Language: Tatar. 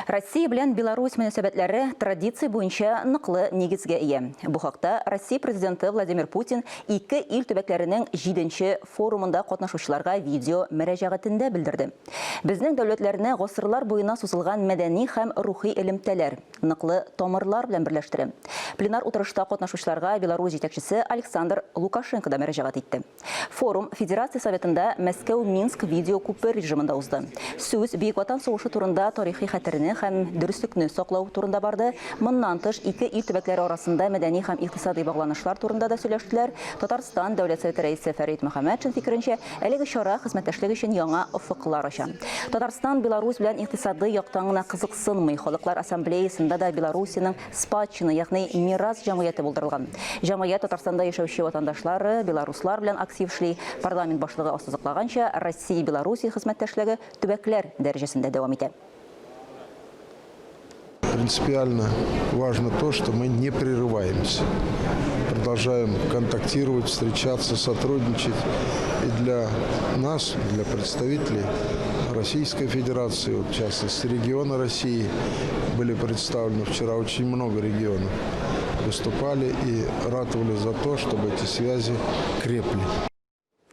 Россия белән Беларусь мөнәсәбәтләре традиция буенча ныклы нигезгә ия. Бу хакта Россия президенты Владимир Путин ике ил төбәкләренең 7нче форумында катнашучыларга видео мөрәҗәгатендә белдерде. Безнең дәүләтләрне гасырлар буена сузылган мәдәни һәм рухи элемтәләр, ныклы тамырлар белән берләштерә. Пленар утырышта катнашучыларга Беларусь җитәкчесе Александр Лукашенко да мөрәҗәгать итте. Форум Федерация Советында Мәскәү-Минск видео күпер режимында узды. Сүз Бөек Ватан сугышы турында тарихи хәтерне һәм дөреслекне саклау турында барды. Моннан тыш ике ил төбәкләре арасында мәдәни һәм икътисади багланышлар турында да сөйләштеләр. Татарстан дәүләт советы рәисе Фәрит Мөхәммәтшин фикеренчә, әлеге чара хезмәттәшлек өчен яңа офыклар ача. Татарстан Беларусь белән икътисади яктан гына кызыксынмый. Халыклар ассамблеясында да Беларусиның спадчина, ягъни мирас җәмгыяте булдырылган. Җәмгыять Татарстанда яшәүче ватандашлары, белоруслар белән актив эшли. Парламент башлыгы ассызыклаганча, Россия-Беларусь хезмәттәшлеге төбәкләр дәрәҗәсендә дәвам итә. Принципиально важно то, что мы не прерываемся. Продолжаем контактировать, встречаться, сотрудничать. И для нас, для представителей Российской Федерации, в частности региона России, были представлены вчера очень много регионов, выступали и ратовали за то, чтобы эти связи крепли.